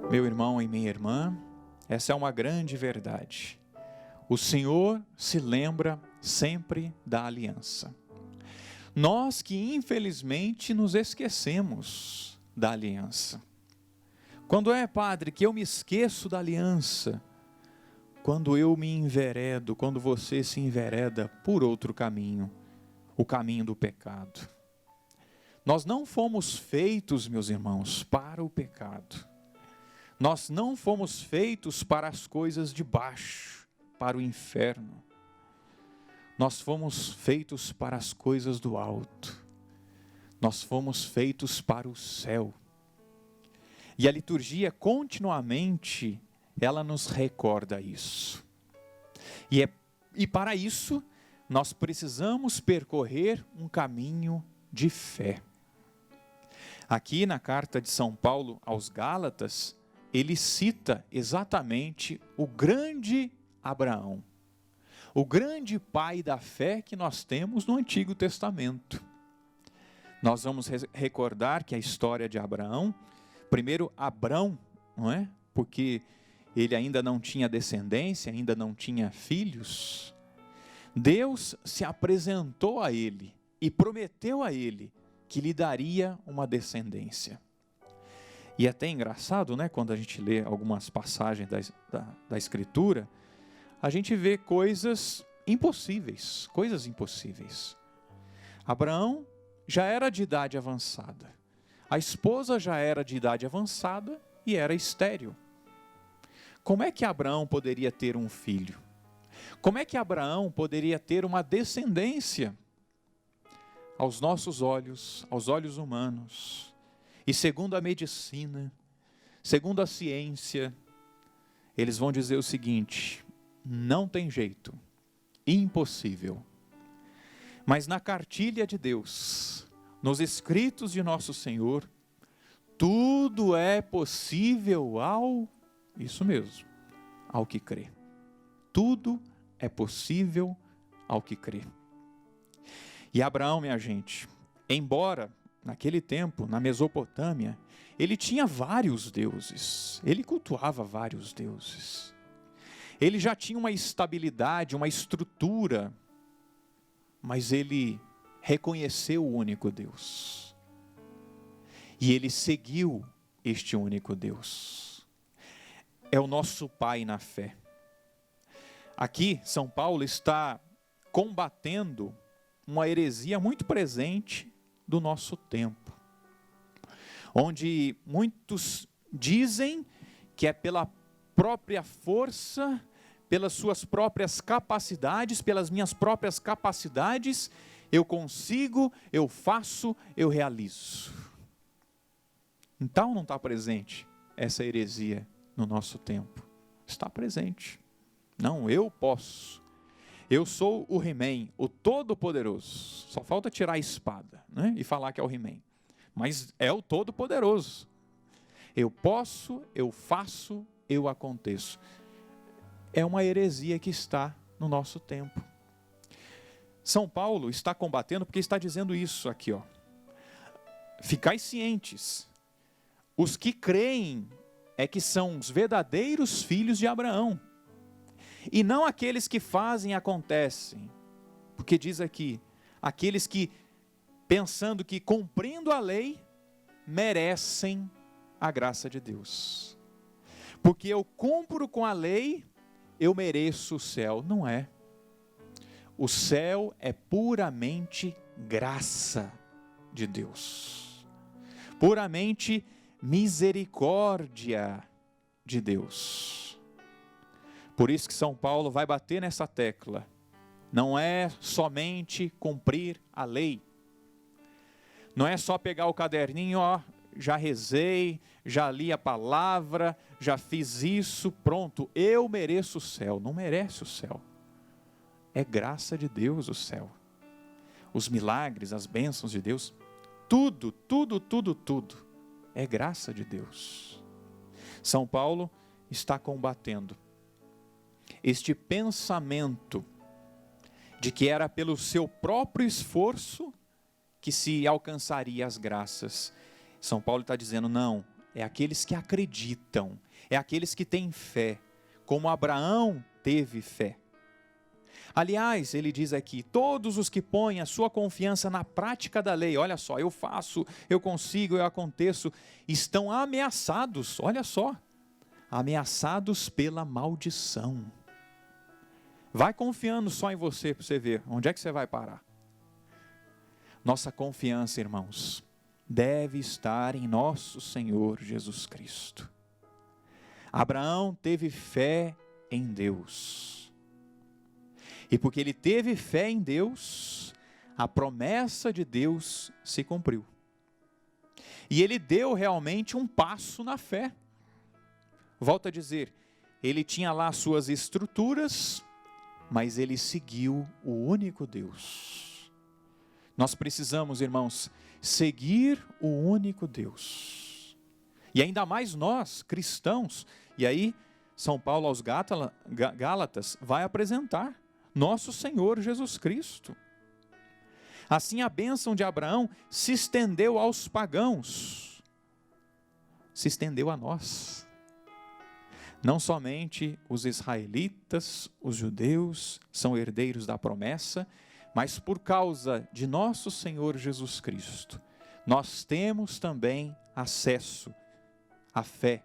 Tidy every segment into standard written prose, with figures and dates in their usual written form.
Meu irmão e minha irmã, essa é uma grande verdade. O Senhor se lembra sempre da aliança. Nós que infelizmente nos esquecemos da aliança. Quando é, Padre, que eu me esqueço da aliança? Quando eu me enveredo, quando você se envereda por outro caminho, o caminho do pecado. Nós não fomos feitos, meus irmãos, para o pecado. Nós não fomos feitos para as coisas de baixo, para o inferno. Nós fomos feitos para as coisas do alto. Nós fomos feitos para o céu. E a liturgia continuamente, ela nos recorda isso. E para isso, nós precisamos percorrer um caminho de fé. Aqui na carta de São Paulo aos Gálatas, ele cita exatamente o grande Abraão, o grande pai da fé que nós temos no Antigo Testamento. Nós vamos recordar que a história de Abraão, primeiro Abrão, não é? Porque ele ainda não tinha descendência, ainda não tinha filhos. Deus se apresentou a ele e prometeu a ele que lhe daria uma descendência. E é até engraçado, né, quando a gente lê algumas passagens da Escritura, a gente vê coisas impossíveis. Abraão já era de idade avançada. A esposa já era de idade avançada e era estéril. Como é que Abraão poderia ter um filho? Como é que Abraão poderia ter uma descendência? Aos nossos olhos, aos olhos humanos, e segundo a medicina, segundo a ciência, eles vão dizer o seguinte: não tem jeito, impossível. Mas na cartilha de Deus, nos escritos de nosso Senhor, tudo é possível isso mesmo, ao que crê. Tudo é possível ao que crê. E Abraão, minha gente, embora naquele tempo, na Mesopotâmia, ele tinha vários deuses, ele cultuava vários deuses. Ele já tinha uma estabilidade, uma estrutura, mas ele reconheceu o único Deus. E ele seguiu este único Deus. É o nosso Pai na fé. Aqui, São Paulo está combatendo uma heresia muito presente do nosso tempo, onde muitos dizem que é pela própria força, pelas suas próprias capacidades, pelas minhas próprias capacidades, eu consigo, eu faço, eu realizo. Então não está presente essa heresia no nosso tempo? Está presente. Não, eu posso. Eu sou o He-Man, o Todo-Poderoso. Só falta tirar a espada, né? E falar que é o He-Man. Mas é o Todo-Poderoso. Eu posso, eu faço, eu aconteço. É uma heresia que está no nosso tempo. São Paulo está combatendo porque está dizendo isso aqui, ó. Ficai cientes. Os que creem é que são os verdadeiros filhos de Abraão. E não aqueles que fazem e acontecem. Porque diz aqui, aqueles que, pensando que cumprindo a lei, merecem a graça de Deus. Porque eu cumpro com a lei, eu mereço o céu. Não é. O céu é puramente graça de Deus. Puramente misericórdia de Deus. Por isso que São Paulo vai bater nessa tecla. Não é somente cumprir a lei. Não é só pegar o caderninho, ó, já rezei, já li a palavra, já fiz isso, pronto, eu mereço o céu. Não merece o céu. É graça de Deus o céu. Os milagres, as bênçãos de Deus, tudo é graça de Deus. São Paulo está combatendo este pensamento de que era pelo seu próprio esforço que se alcançaria as graças. São Paulo está dizendo, não, é aqueles que acreditam, é aqueles que têm fé, como Abraão teve fé. Aliás, ele diz aqui, todos os que põem a sua confiança na prática da lei, olha só, eu faço, eu consigo, eu aconteço, estão ameaçados, olha só, ameaçados pela maldição. Vai confiando só em você para você ver, onde é que você vai parar? Nossa confiança, irmãos, deve estar em nosso Senhor Jesus Cristo. Abraão teve fé em Deus. E porque ele teve fé em Deus, a promessa de Deus se cumpriu. E ele deu realmente um passo na fé. Volto a dizer, ele tinha lá suas estruturas, mas ele seguiu o único Deus. Nós precisamos, irmãos, seguir o único Deus. E ainda mais nós, cristãos, e aí São Paulo aos Gálatas vai apresentar nosso Senhor Jesus Cristo. Assim a bênção de Abraão se estendeu aos pagãos, se estendeu a nós. Não somente os israelitas, os judeus, são herdeiros da promessa, mas por causa de nosso Senhor Jesus Cristo, nós temos também acesso à fé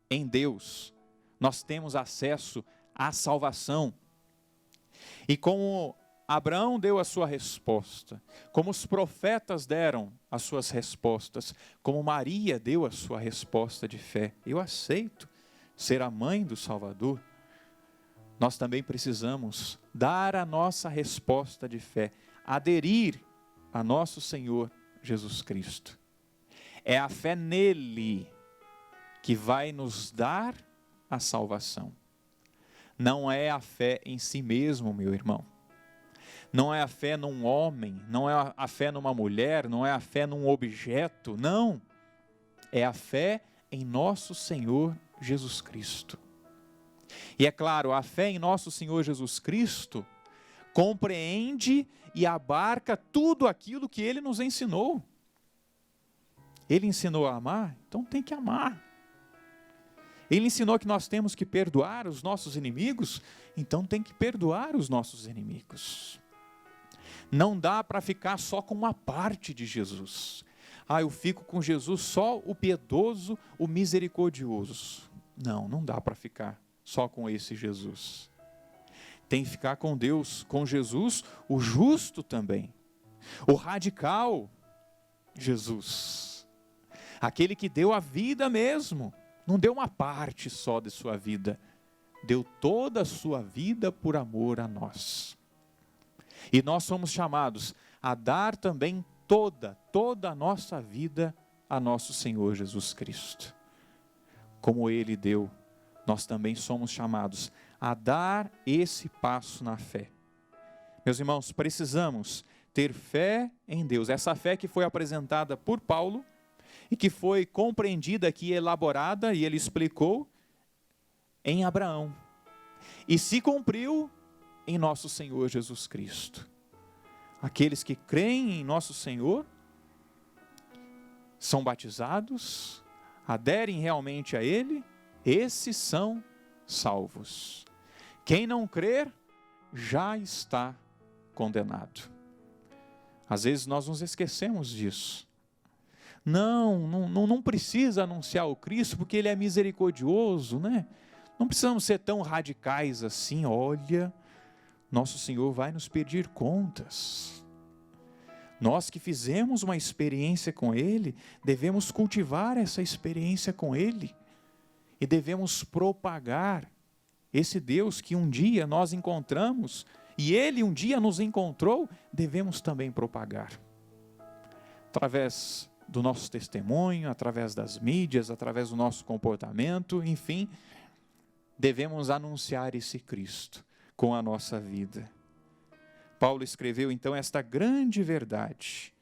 em Deus, nós temos acesso à salvação. E como Abraão deu a sua resposta, como os profetas deram as suas respostas, como Maria deu a sua resposta de fé, eu aceito ser a mãe do Salvador, nós também precisamos dar a nossa resposta de fé, aderir a nosso Senhor Jesus Cristo. É a fé nele que vai nos dar a salvação. Não é a fé em si mesmo, meu irmão. Não é a fé num homem, não é a fé numa mulher, não é a fé num objeto, não. É a fé em nosso Senhor Jesus Cristo. E é claro, a fé em nosso Senhor Jesus Cristo compreende e abarca tudo aquilo que Ele nos ensinou. Ele ensinou a amar, então tem que amar. Ele ensinou que nós temos que perdoar os nossos inimigos, então tem que perdoar os nossos inimigos. Não dá para ficar só com uma parte de Jesus. Eu fico com Jesus só o piedoso, o misericordioso. Não dá para ficar só com esse Jesus. Tem que ficar com Deus, com Jesus, o justo também. O radical Jesus. Aquele que deu a vida mesmo. Não deu uma parte só de sua vida. Deu toda a sua vida por amor a nós. E nós somos chamados a dar também toda a nossa vida a nosso Senhor Jesus Cristo. Como Ele deu, nós também somos chamados a dar esse passo na fé. Meus irmãos, precisamos ter fé em Deus. Essa fé que foi apresentada por Paulo e que foi compreendida aqui, elaborada, e ele explicou em Abraão. E se cumpriu em nosso Senhor Jesus Cristo. Aqueles que creem em nosso Senhor são batizados, aderem realmente a Ele, esses são salvos. Quem não crer, já está condenado. Às vezes nós nos esquecemos disso. Não precisa anunciar o Cristo, porque Ele é misericordioso, né? Não precisamos ser tão radicais assim. Olha, nosso Senhor vai nos pedir contas. Nós que fizemos uma experiência com Ele, devemos cultivar essa experiência com Ele. E devemos propagar esse Deus que um dia nós encontramos, e Ele um dia nos encontrou, devemos também propagar. Através do nosso testemunho, através das mídias, através do nosso comportamento, enfim, devemos anunciar esse Cristo com a nossa vida. Paulo escreveu então esta grande verdade,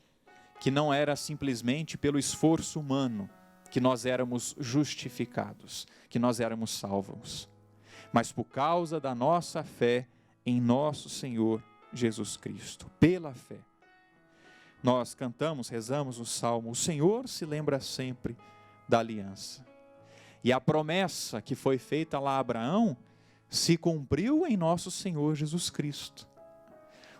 que não era simplesmente pelo esforço humano que nós éramos justificados, que nós éramos salvos, mas por causa da nossa fé em nosso Senhor Jesus Cristo, pela fé. Nós cantamos, rezamos o Salmo, o Senhor se lembra sempre da aliança. E a promessa que foi feita lá a Abraão se cumpriu em nosso Senhor Jesus Cristo.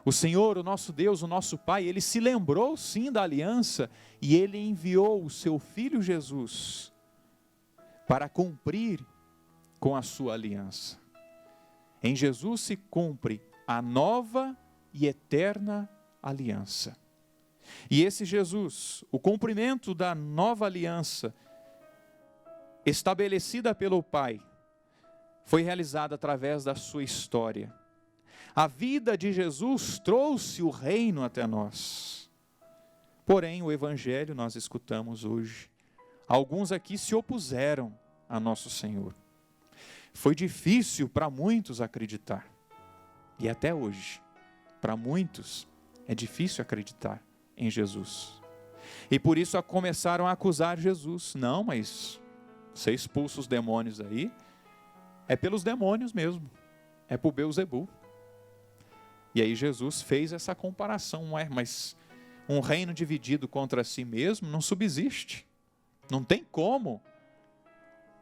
O Senhor, o nosso Deus, o nosso Pai, Ele se lembrou sim da aliança e Ele enviou o seu Filho Jesus para cumprir com a sua aliança. Em Jesus se cumpre a nova e eterna aliança. E esse Jesus, o cumprimento da nova aliança, estabelecida pelo Pai, foi realizado através da sua história. A vida de Jesus trouxe o reino até nós. Porém, o Evangelho nós escutamos hoje. Alguns aqui se opuseram a nosso Senhor. Foi difícil para muitos acreditar. E até hoje, para muitos, é difícil acreditar em Jesus. E por isso começaram a acusar Jesus. Não, mas você expulsa os demônios aí, é pelos demônios mesmo. É por Beelzebul. E aí Jesus fez essa comparação, mas um reino dividido contra si mesmo não subsiste. Não tem como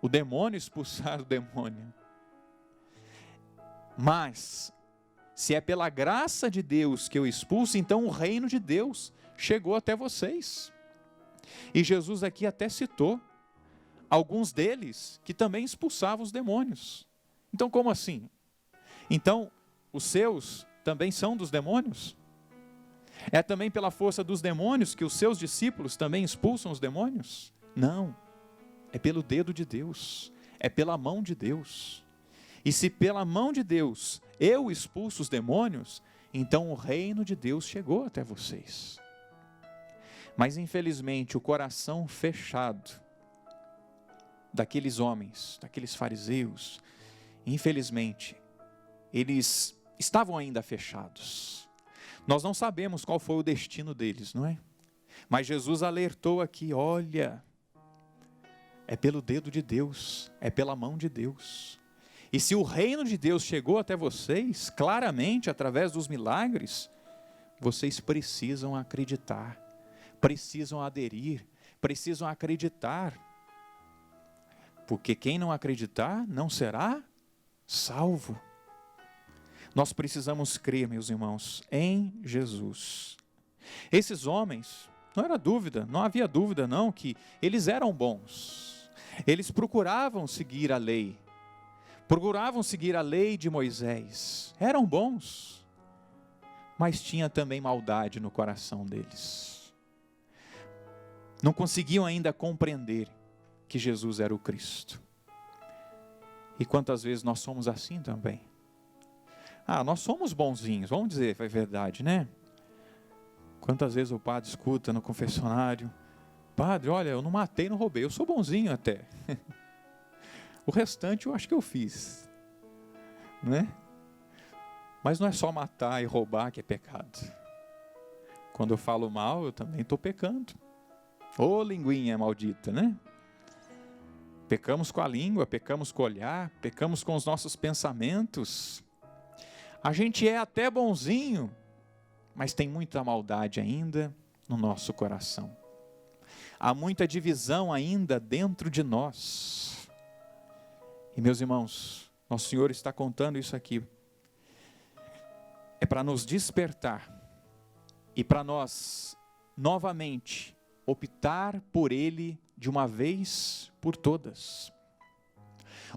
o demônio expulsar o demônio. Mas, se é pela graça de Deus que eu expulso, então o reino de Deus chegou até vocês. E Jesus aqui até citou alguns deles que também expulsavam os demônios. Então como assim? Então os seus também são dos demônios? É também pela força dos demônios que os seus discípulos também expulsam os demônios? Não, é pelo dedo de Deus, é pela mão de Deus. E se pela mão de Deus eu expulso os demônios, então o reino de Deus chegou até vocês. Mas infelizmente o coração fechado daqueles homens, daqueles fariseus, infelizmente, eles estavam ainda fechados. Nós não sabemos qual foi o destino deles, não é? Mas Jesus alertou aqui, olha, é pelo dedo de Deus, é pela mão de Deus. E se o reino de Deus chegou até vocês, claramente, através dos milagres, vocês precisam acreditar, precisam aderir, precisam acreditar. Porque quem não acreditar não será salvo. Nós precisamos crer, meus irmãos, em Jesus. Esses homens, não havia dúvida não, que eles eram bons. Eles procuravam seguir a lei de Moisés. Eram bons, mas tinha também maldade no coração deles. Não conseguiam ainda compreender que Jesus era o Cristo. E quantas vezes nós somos assim também? Nós somos bonzinhos, vamos dizer, é verdade, né? Quantas vezes o padre escuta no confessionário: padre, olha, eu não matei, não roubei, eu sou bonzinho até. O restante eu acho que eu fiz, né? Mas não é só matar e roubar que é pecado. Quando eu falo mal, eu também estou pecando. Ô linguinha maldita, né? Pecamos com a língua, pecamos com o olhar, pecamos com os nossos pensamentos. A gente é até bonzinho, mas tem muita maldade ainda no nosso coração. Há muita divisão ainda dentro de nós. E meus irmãos, nosso Senhor está contando isso aqui. É para nos despertar e para nós, novamente, optar por Ele de uma vez por todas.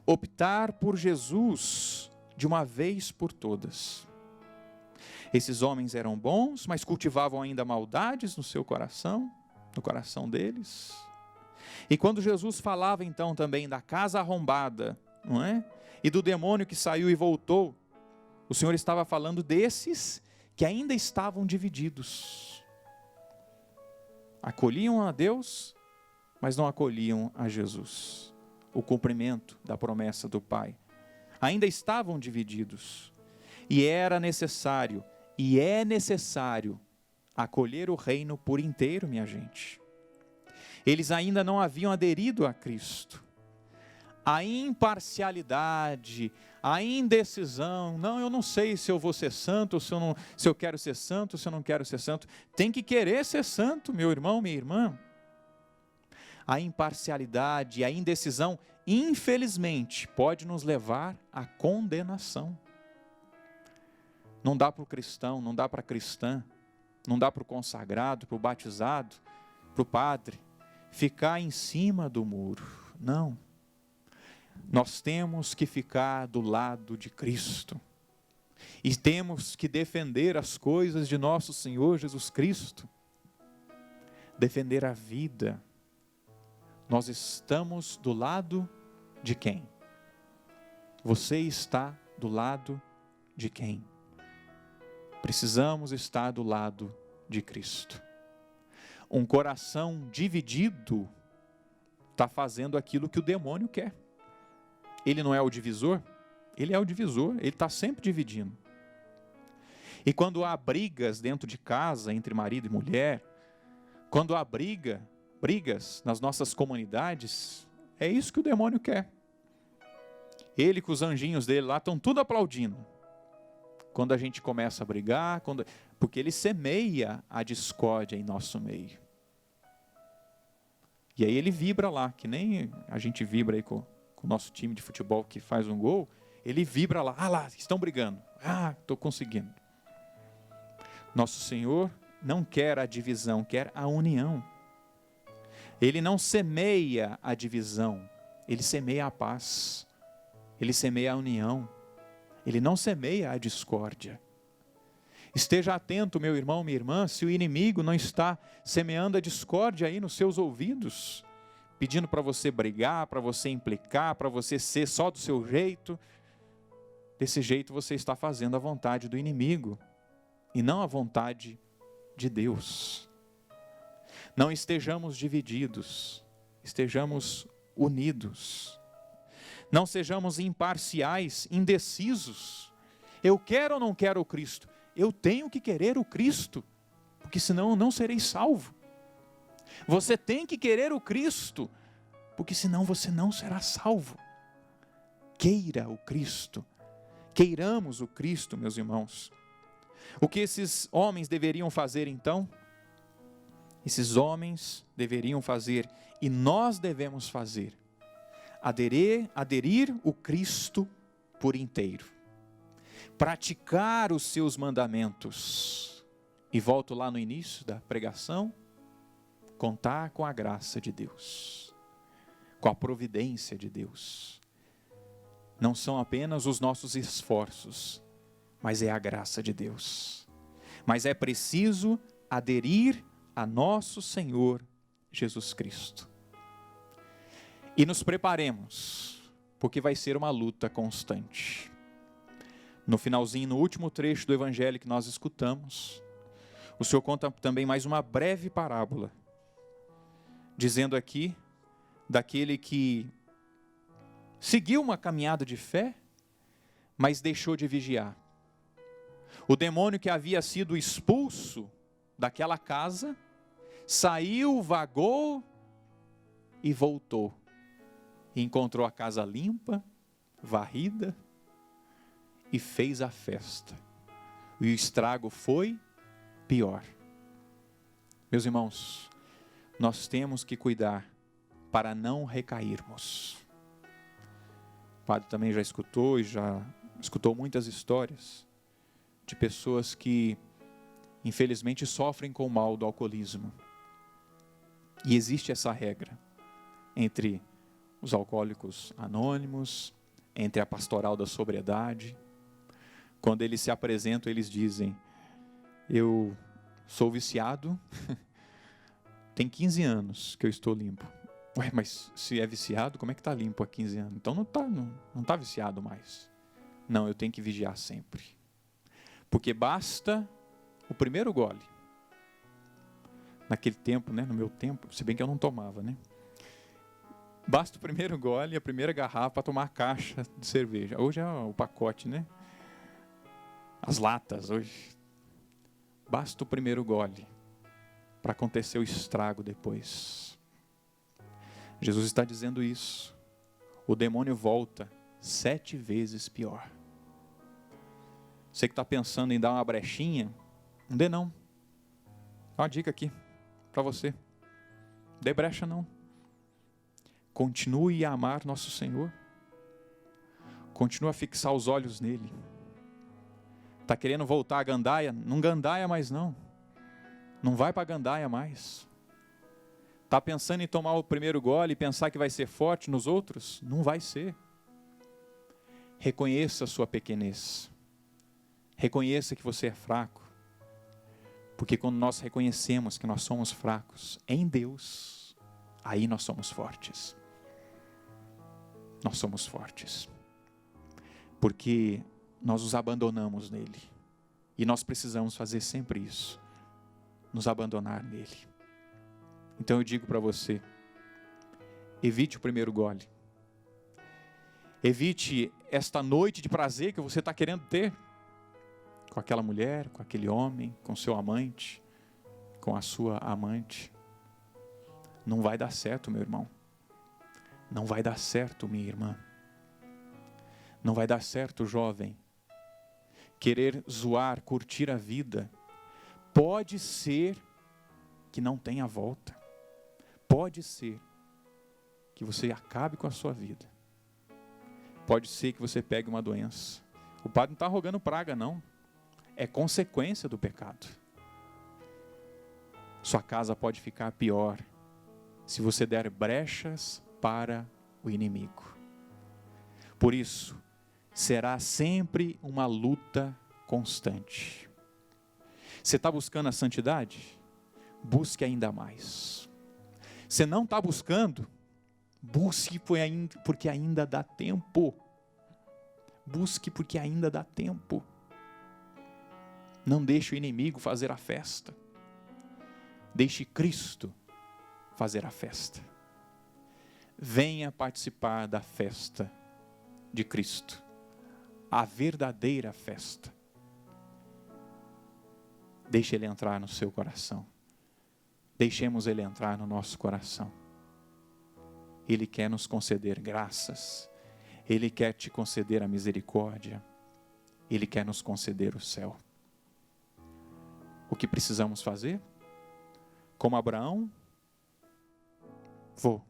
Optar por Jesus de uma vez por todas. Esses homens eram bons, mas cultivavam ainda maldades no seu coração, no coração deles. E quando Jesus falava então também da casa arrombada, não é? E do demônio que saiu e voltou, o Senhor estava falando desses que ainda estavam divididos. Acolhiam a Deus, mas não acolhiam a Jesus. O cumprimento da promessa do Pai. Ainda estavam divididos. E era necessário, e é necessário, acolher o reino por inteiro, minha gente. Eles ainda não haviam aderido a Cristo. A imparcialidade, a indecisão, não, eu não sei se eu vou ser santo, se eu quero ser santo, se eu não quero ser santo. Tem que querer ser santo, meu irmão, minha irmã. a imparcialidade, a indecisão, infelizmente, pode nos levar à condenação. Não dá para o cristão, não dá para a cristã, não dá para o consagrado, para o batizado, para o padre, ficar em cima do muro. Não. Nós temos que ficar do lado de Cristo. E temos que defender as coisas de nosso Senhor Jesus Cristo. Defender a vida. Nós estamos do lado de quem? Você está do lado de quem? Precisamos estar do lado de Cristo. Um coração dividido está fazendo aquilo que o demônio quer. Ele não é o divisor? Ele é o divisor, ele está sempre dividindo. E quando há brigas dentro de casa, entre marido e mulher, quando há brigas nas nossas comunidades, é isso que o demônio quer. Ele com os anjinhos dele lá estão tudo aplaudindo. Quando a gente começa a brigar, porque ele semeia a discórdia em nosso meio. E aí ele vibra lá, que nem a gente vibra aí com o nosso time de futebol que faz um gol, ele vibra lá, lá, estão brigando, estou conseguindo. Nosso Senhor não quer a divisão, quer a união. Ele não semeia a divisão, ele semeia a paz, ele semeia a união, ele não semeia a discórdia. Esteja atento, meu irmão, minha irmã, se o inimigo não está semeando a discórdia aí nos seus ouvidos, pedindo para você brigar, para você implicar, para você ser só do seu jeito. Desse jeito você está fazendo a vontade do inimigo e não a vontade de Deus. Não estejamos divididos, estejamos unidos. Não sejamos imparciais, indecisos. Eu quero ou não quero o Cristo? Eu tenho que querer o Cristo, porque senão eu não serei salvo. Você tem que querer o Cristo, porque senão você não será salvo. Queira o Cristo. Queiramos o Cristo, meus irmãos. O que esses homens deveriam fazer então? Esses homens deveriam fazer, e nós devemos fazer, aderir o Cristo por inteiro. Praticar os seus mandamentos. E volto lá no início da pregação, contar com a graça de Deus, com a providência de Deus. Não são apenas os nossos esforços, mas é a graça de Deus. Mas é preciso aderir a nosso Senhor Jesus Cristo. E nos preparemos, porque vai ser uma luta constante. No finalzinho, no último trecho do evangelho que nós escutamos, o Senhor conta também mais uma breve parábola, dizendo aqui daquele que seguiu uma caminhada de fé, mas deixou de vigiar. O demônio que havia sido expulso daquela casa, saiu, vagou e voltou. E encontrou a casa limpa, varrida, e fez a festa. E o estrago foi pior. Meus irmãos, nós temos que cuidar para não recairmos. O padre também já escutou muitas histórias de pessoas que infelizmente sofrem com o mal do alcoolismo. E existe essa regra entre os alcoólicos anônimos, entre a pastoral da sobriedade. Quando eles se apresentam, eles dizem: eu sou viciado, tem 15 anos que eu estou limpo. Ué, mas se é viciado, como é que está limpo há 15 anos? Então não tá viciado mais. Não, eu tenho que vigiar sempre. Porque basta o primeiro gole. Naquele tempo, né, no meu tempo, se bem que eu não tomava, né? Basta o primeiro gole, a primeira garrafa para tomar a caixa de cerveja. Hoje é o pacote, né? As latas hoje. Basta o primeiro gole para acontecer o estrago depois. Jesus está dizendo isso. O demônio volta 7 vezes pior. Você que está pensando em dar uma brechinha, não dê não. Dá uma dica aqui para você. Não dê brecha não. continue a amar nosso Senhor. Continue a fixar os olhos nele. Está querendo voltar a gandaia? Não gandaia mais não. Não vai para a gandaia mais. Está pensando em tomar o primeiro gole e pensar que vai ser forte nos outros? Não vai ser. Reconheça a sua pequenez. Reconheça que você é fraco. Porque quando nós reconhecemos que nós somos fracos em Deus, aí nós somos fortes. Nós somos fortes. Porque nós nos abandonamos nele. E nós precisamos fazer sempre isso. Nos abandonar nele. Então eu digo para você, evite o primeiro gole. Evite esta noite de prazer que você está querendo ter. Com aquela mulher, com aquele homem, com seu amante, com a sua amante. Não vai dar certo, meu irmão. Não vai dar certo, minha irmã. Não vai dar certo, jovem. Querer zoar, curtir a vida, pode ser que não tenha volta. Pode ser que você acabe com a sua vida. Pode ser que você pegue uma doença. O padre não está rogando praga, não. É consequência do pecado. Sua casa pode ficar pior se você der brechas para o inimigo. Por isso, será sempre uma luta constante. Você está buscando a santidade? Busque ainda mais. Você não está buscando? Busque porque ainda dá tempo. Busque porque ainda dá tempo. Não deixe o inimigo fazer a festa. Deixe Cristo fazer a festa. Venha participar da festa de Cristo. A verdadeira festa. Deixe Ele entrar no seu coração. Deixemos Ele entrar no nosso coração. Ele quer nos conceder graças. Ele quer te conceder a misericórdia. Ele quer nos conceder o céu. O que precisamos fazer? Como Abraão? Vou.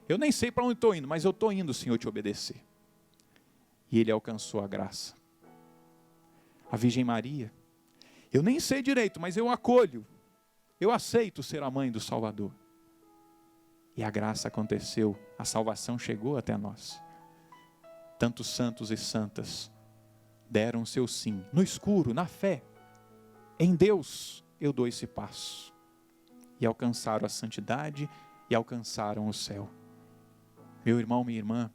Eu nem sei para onde estou indo, mas eu estou indo, Senhor, te obedecer. E ele alcançou a graça. A Virgem Maria, eu nem sei direito, mas eu acolho. Eu aceito ser a mãe do Salvador. E a graça aconteceu, a salvação chegou até nós. Tantos santos e santas deram seu sim, no escuro, na fé. Em Deus eu dou esse passo. E alcançaram a santidade e alcançaram o céu. Meu irmão, minha irmã,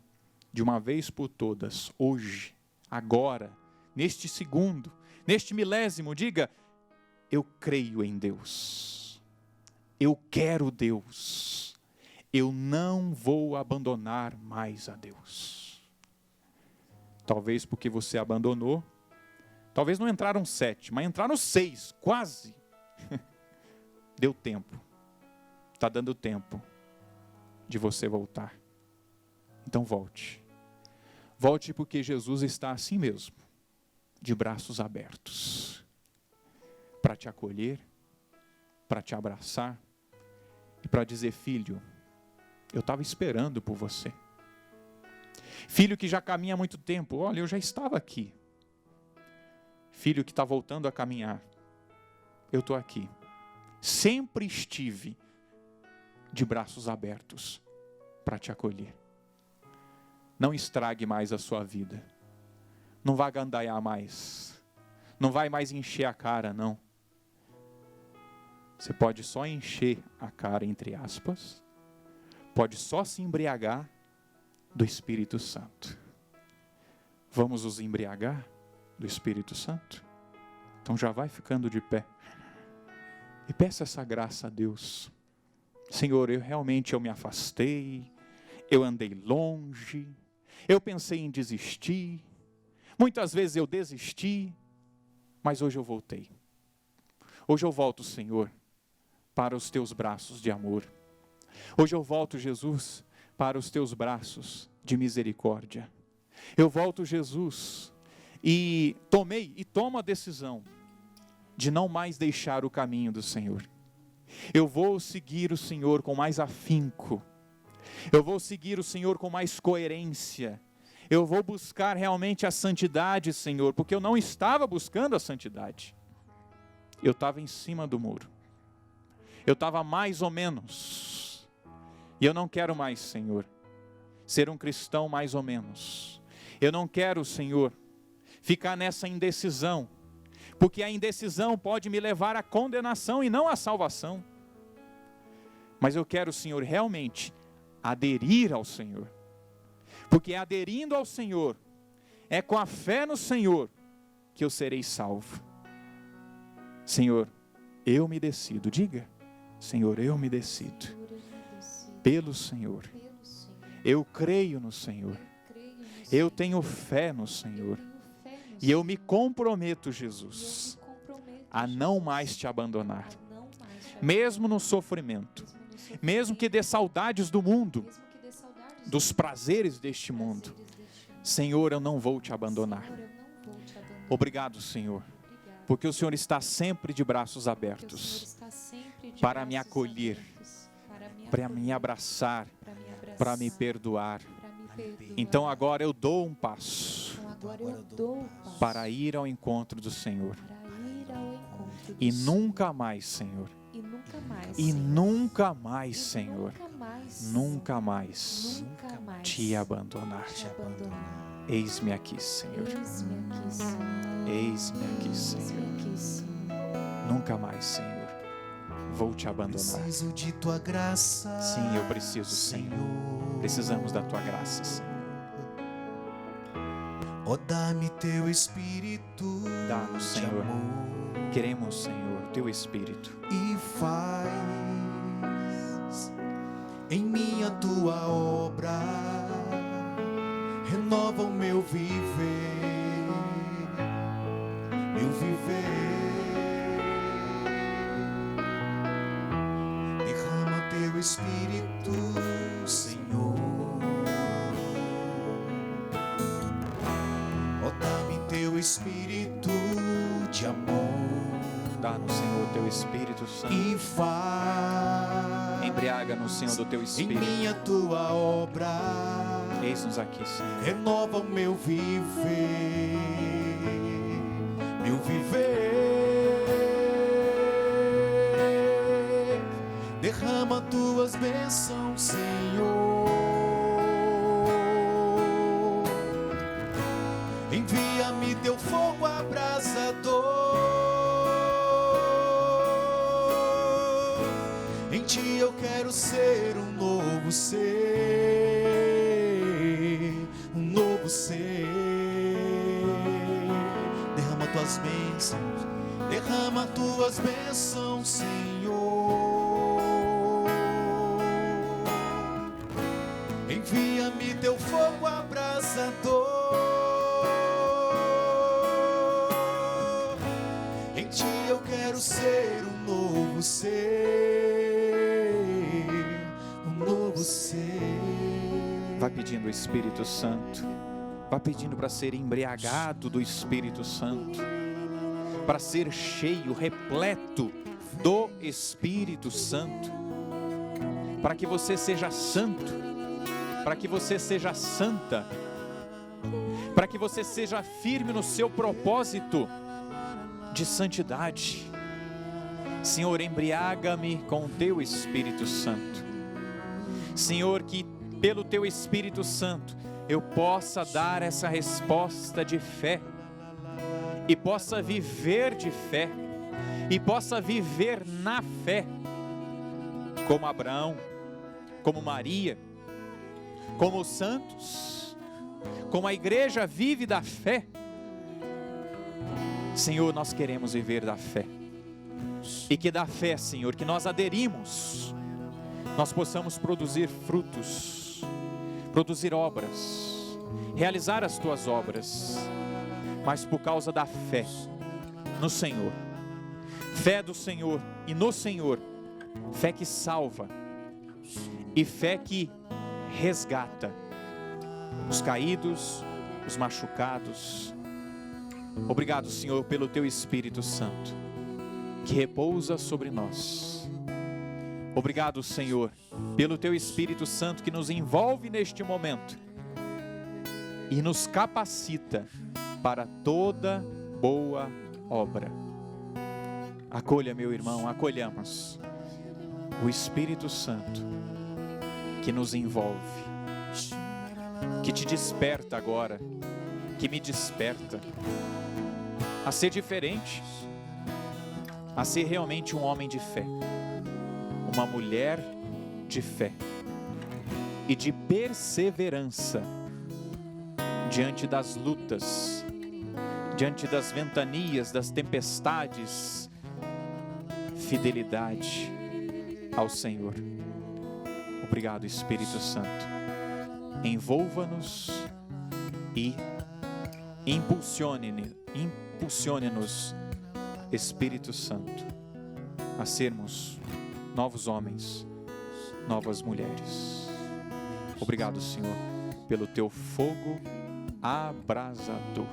de uma vez por todas, hoje, agora, neste segundo, neste milésimo, diga: eu creio em Deus. Eu quero Deus. Eu não vou abandonar mais a Deus. Talvez porque você abandonou. Talvez não entraram 7, mas entraram 6, quase. Deu tempo. Está dando tempo de você voltar. Então volte. Volte porque Jesus está assim mesmo, de braços abertos, para te acolher, para te abraçar e para dizer: filho, eu estava esperando por você. Filho que já caminha há muito tempo, olha, eu já estava aqui. Filho que está voltando a caminhar, eu estou aqui. Sempre estive de braços abertos para te acolher. Não estrague mais a sua vida. Não vá gandaiar mais. Não vai mais encher a cara, não. Você pode só encher a cara, entre aspas. Pode só se embriagar do Espírito Santo. Vamos nos embriagar do Espírito Santo? Então já vai ficando de pé. E peça essa graça a Deus. Senhor, eu me afastei. Eu andei longe. Eu pensei em desistir. Muitas vezes eu desisti. Mas hoje eu voltei. Hoje eu volto, Senhor, para os teus braços de amor. Hoje eu volto, Jesus, para os teus braços de misericórdia. Eu volto, Jesus, e tomo a decisão de não mais deixar o caminho do Senhor. Eu vou seguir o Senhor com mais afinco. Eu vou seguir o Senhor com mais coerência. Eu vou buscar realmente a santidade, Senhor, porque eu não estava buscando a santidade. Eu estava em cima do muro. Eu estava mais ou menos. E eu não quero mais, Senhor, ser um cristão mais ou menos. Eu não quero, Senhor, ficar nessa indecisão, porque a indecisão pode me levar à condenação e não à salvação. Mas eu quero, Senhor, realmente aderir ao Senhor, porque aderindo ao Senhor, é com a fé no Senhor que eu serei salvo. Senhor, eu me decido, diga, Senhor, eu me decido, pelo Senhor, eu creio no Senhor, eu tenho fé no Senhor, e eu me comprometo, Jesus, a não mais te abandonar, mesmo no sofrimento, mesmo que dê saudades do mundo, dos prazeres deste mundo. Senhor, eu não vou te abandonar. Obrigado, Senhor, porque o Senhor está sempre de braços abertos para me acolher, para me abraçar, para me perdoar. Então agora eu dou um passo para ir ao encontro do Senhor. E nunca mais, Senhor. E nunca mais, Senhor. Nunca mais te abandonar. Eis-me aqui, Senhor. Eis-me aqui, Senhor. Nunca mais, Senhor, vou te abandonar. Preciso de tua graça. Sim, eu preciso, Senhor. Precisamos da tua graça, Senhor. Ó, dá-me teu Espírito. Dá-nos, Senhor. Queremos, Senhor, teu Espírito. E faz em mim a tua obra. Renova o meu viver, meu viver. Derrama teu Espírito, Senhor. Ó, dá-me teu Espírito de amor. Dá-nos, Senhor, teu Espírito Santo. E faz Embriaga-nos, Senhor, do teu Espírito. em mim a tua obra. Eis-nos aqui, Senhor. Renova o meu viver, meu viver. Derrama tuas bênçãos, Senhor. Envia-me teu fogo abrasador. Em ti eu quero ser um novo ser, um novo ser. Derrama tuas bênçãos, derrama tuas bênçãos, Senhor. Envia-me teu fogo abrasador. Em ti eu quero ser um novo ser, um novo ser. Vai pedindo o Espírito Santo. Vai pedindo para ser embriagado do Espírito Santo. Para ser cheio, repleto do Espírito Santo. Para que você seja santo. Para que você seja santa. Para que você seja firme no seu propósito de santidade. Senhor, embriaga-me com o teu Espírito Santo. Senhor, que pelo teu Espírito Santo eu possa dar essa resposta de fé, e possa viver de fé, e possa viver na fé, como Abraão, como Maria, como os santos, como a igreja vive da fé. Senhor, nós queremos viver da fé, e que da fé, Senhor, que nós aderimos, nós possamos produzir frutos, produzir obras, realizar as tuas obras, mas por causa da fé no Senhor, fé do Senhor e no Senhor, fé que salva e fé que resgata os caídos, os machucados. Obrigado, Senhor, pelo teu Espírito Santo que repousa sobre nós. Obrigado, Senhor, pelo Teu Espírito Santo que nos envolve neste momento e nos capacita para toda boa obra. Acolha, meu irmão, acolhamos o Espírito Santo que nos envolve, que te desperta agora, que me desperta a ser diferente, a ser realmente um homem de fé, uma mulher de fé e de perseverança diante das lutas, diante das ventanias, das tempestades. Fidelidade ao Senhor. Obrigado, Espírito Santo. Envolva-nos e impulsione-nos, Espírito Santo, a sermos novos homens, novas mulheres. Obrigado, Senhor, pelo Teu fogo abrasador.